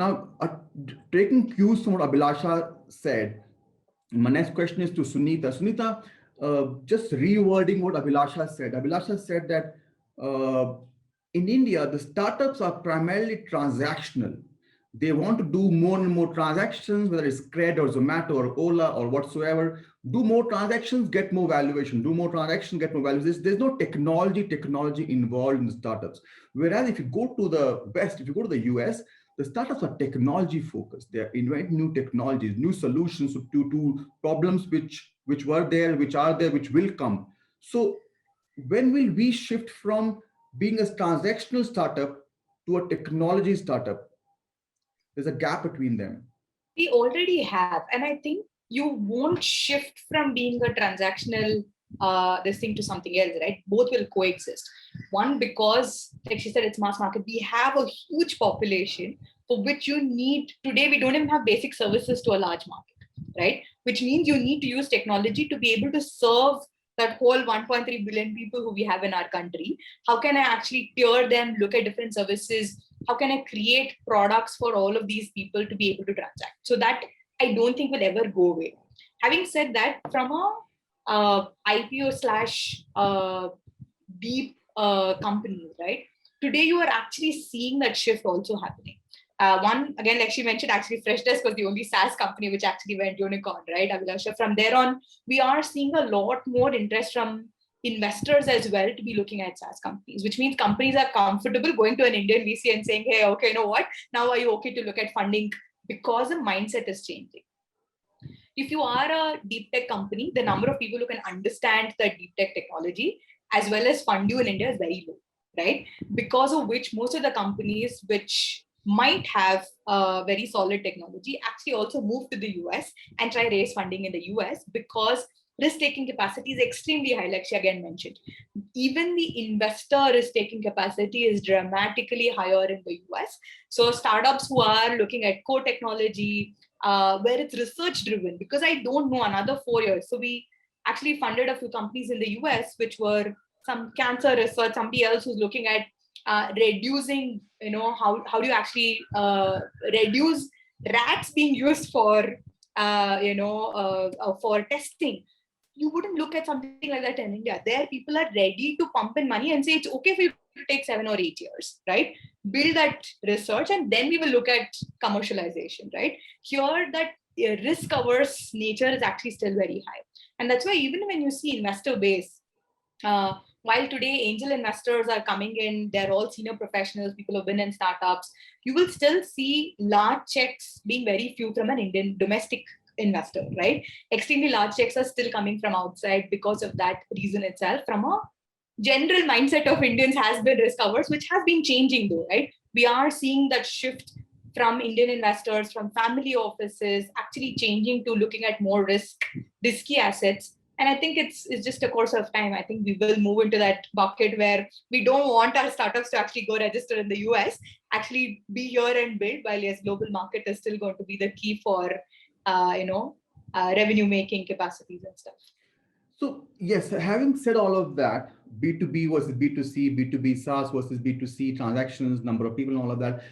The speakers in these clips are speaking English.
Now, taking cues from what Abhilasha said, my next question is to Sunitha. Sunitha, just rewording what Abhilasha said. Abhilasha said that in India, the startups are primarily transactional. They want to do more and more transactions, whether it's Cred or Zomato or Ola or whatsoever. Do more transactions, get more valuation. Do more transactions, get more valuation. There's no technology involved in the startups. Whereas if you go to the West, if you go to the US, the startups are technology focused. They're inventing new technologies, new solutions to problems which were there, which are there, which will come. So when will we shift from being a transactional startup to a technology startup? There's a gap between them. We already have, and I think you won't shift from being a transactional this thing to something else, right? Both will coexist. One, because like she said, it's mass market. We have a huge population for which you need, today we don't even have basic services to a large market, right? Which means you need to use technology to be able to serve that whole 1.3 billion people who we have in our country. How can I actually tier them, look at different services? How can I create products for all of these people to be able to transact? So that I don't think will ever go away. Having said that, from a IPO slash deep companies, right? Today you are actually seeing that shift also happening. One, again, like she mentioned, actually Freshdesk was the only SaaS company which actually went unicorn, right, Abhilasha? From there on, we are seeing a lot more interest from investors as well to be looking at SaaS companies, which means companies are comfortable going to an Indian VC and saying, hey, okay, you know what? Now are you okay to look at funding? Because the mindset is changing. If you are a deep tech company, the number of people who can understand the deep tech technology as well as fund you in India is very low, right? Because of which most of the companies which might have very solid technology actually also move to the US and try raise funding in the US, because risk-taking capacity is extremely high, like she again mentioned. Even the investor risk-taking capacity is dramatically higher in the US. So startups who are looking at core technology, where it's research-driven, because I don't know, another 4 years. So we actually funded a few companies in the US, which were some cancer research, somebody else who's looking at reducing, how do you actually reduce rats being used for, for testing. You wouldn't look at something like that in India. There, people are ready to pump in money and say it's okay for you to take 7 or 8 years, right? Build that research and then we will look at commercialization, right? Here, that risk-averse nature is actually still very high. And that's why even when you see investor base, while today angel investors are coming in, they're all senior professionals, people who've been in startups, you will still see large checks being very few from an Indian domestic investor, right? Extremely large checks are still coming from outside because of that reason itself. From a general mindset of Indians has been risk averse, which has been changing though, right? We are seeing that shift from Indian investors, from family offices, actually changing to looking at more risky assets. And I think it's just a course of time. I think we will move into that bucket where we don't want our startups to actually go register in the US, actually be here and build, while yes, global market is still going to be the key for revenue making capacities and stuff. So yes, having said all of that, B2B versus B2C, B2B SaaS versus B2C transactions, number of people and all of that,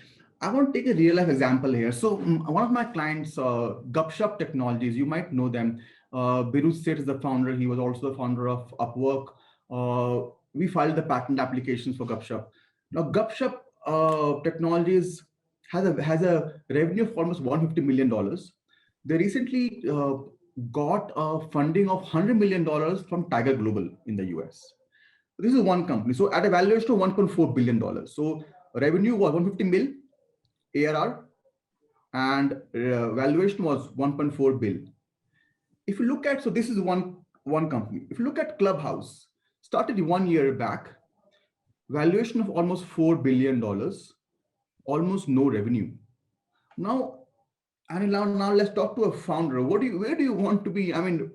I want to take a real life example here. So one of my clients, Gupshup Technologies, you might know them. Biru Seth is the founder. He was also the founder of Upwork. We filed the patent applications for Gupshup. Now Gupshup Technologies has a revenue of almost $150 million. They recently got a funding of $100 million from Tiger Global in the US. This is one company. So at a valuation of $1.4 billion. So revenue was 150 mil ARR and valuation was 1.4 billion. If you look at, so this is one company. If you look at Clubhouse, started 1 year back, valuation of almost $4 billion, almost no revenue. Now let's talk to a founder. Where do you want to be? I mean,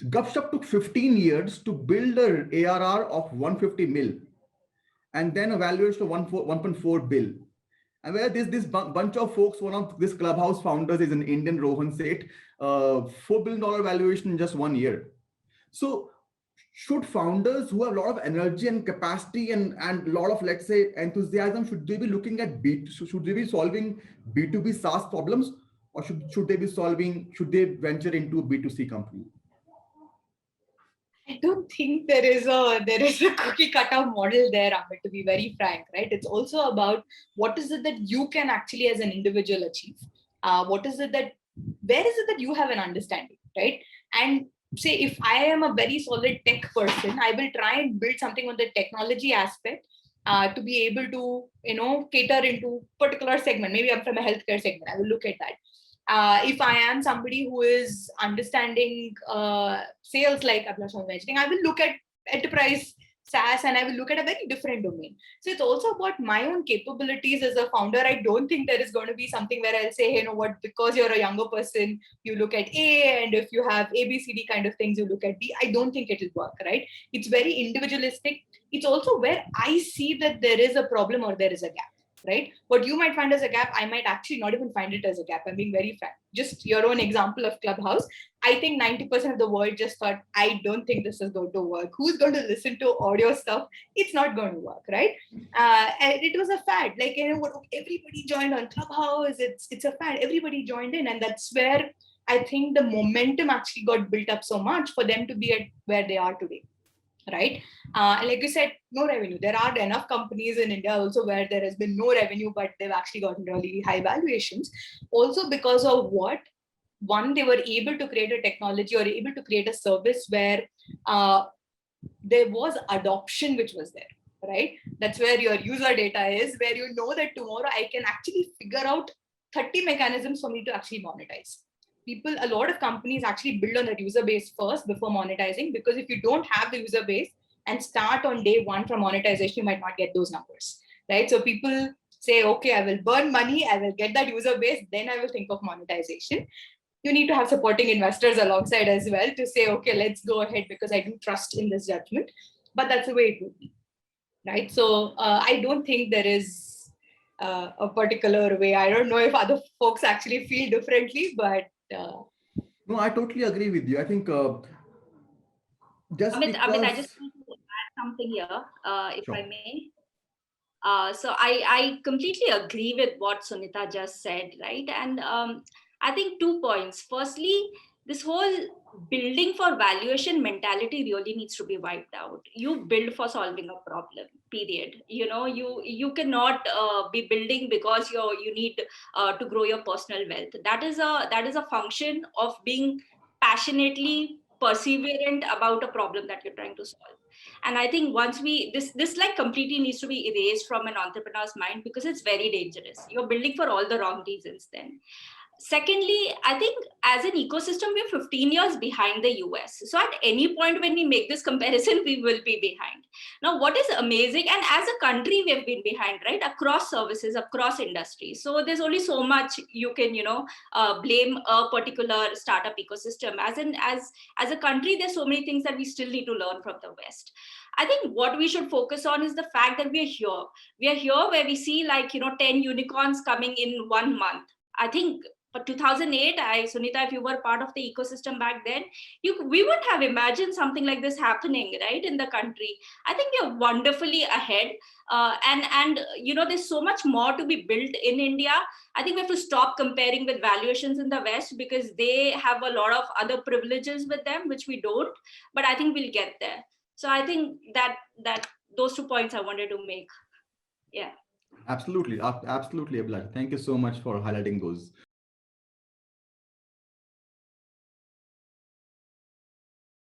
Gupshup took 15 years to build an ARR of 150 mil and then a valuation of 1.4 bill. And where this bunch of folks, one of this Clubhouse founders is an Indian, Rohan Seth, $4 billion valuation in just 1 year. So should founders who have a lot of energy and capacity and a lot of, let's say, enthusiasm, should they be looking at should they be solving B2B SaaS problems, or should they venture into a B2C company? I don't think there is a cookie cutter model there, Amit, to be very frank, right? It's also about what is it that you can actually as an individual achieve. What is it that where is it that you have an understanding, right? And say if I am a very solid tech person, I will try and build something on the technology aspect to be able to, cater into particular segment. Maybe I'm from a healthcare segment. I will look at that. If I am somebody who is understanding sales like Abhilash was mentioning, I will look at enterprise SaaS and I will look at a very different domain. So it's also about my own capabilities as a founder. I don't think there is going to be something where I'll say, hey, you know what, because you're a younger person, you look at A, and if you have A, B, C, D kind of things, you look at B. I don't think it will work, right? It's very individualistic. It's also where I see that there is a problem or there is a gap, right? What you might find as a gap, I might actually not even find it as a gap. I'm being very frank. Just your own example of Clubhouse. I think 90% of the world just thought, I don't think this is going to work. Who's going to listen to audio stuff? It's not going to work, right? And it was a fad. Like, everybody joined on Clubhouse. It's a fad. Everybody joined in. And that's where I think the momentum actually got built up so much for them to be at where they are today, right? Like you said, no revenue. There are enough companies in India also where there has been no revenue, but they've actually gotten really high valuations. Also because of what? One, they were able to create a technology or able to create a service where there was adoption which was there, right? That's where your user data is, where you know that tomorrow I can actually figure out 30 mechanisms for me to actually monetize. A lot of companies actually build on that user base first before monetizing, because if you don't have the user base and start on day one from monetization, you might not get those numbers, right? So people say, okay, I will burn money, I will get that user base, then I will think of monetization. You need to have supporting investors alongside as well to say, okay, let's go ahead because I do trust in this judgment. But that's the way it would be, right? So I don't think there is a particular way. I don't know if other folks actually feel differently, but No, I totally agree with you. I think just Amit, I just because. want to add something here, if I Sure. may. So I completely agree with what Sunitha just said, right? And I think 2 points. Firstly, this whole building for valuation mentality really needs to be wiped out. You build for solving a problem, period. You cannot be building because you need to grow your personal wealth. That is a function of being passionately perseverant about a problem that you're trying to solve. And I think once this like completely needs to be erased from an entrepreneur's mind, because it's very dangerous. You're building for all the wrong reasons then. Secondly, I think as an ecosystem, we're 15 years behind the US. So at any point when we make this comparison, we will be behind. Now, what is amazing, and as a country, we have been behind, right? Across services, across industries. So there's only so much you can, blame a particular startup ecosystem. As a country, there's so many things that we still need to learn from the West. I think what we should focus on is the fact that we are here. We are here where we see 10 unicorns coming in 1 month. I think for 2008, Sunitha, if you were part of the ecosystem back then, we wouldn't have imagined something like this happening, right, in the country. I think we are wonderfully ahead, and there's so much more to be built in India. I think we have to stop comparing with valuations in the West, because they have a lot of other privileges with them, which we don't. But I think we'll get there. So I think that those 2 points I wanted to make. Yeah. Absolutely, absolutely, Abhilash. Thank you so much for highlighting those.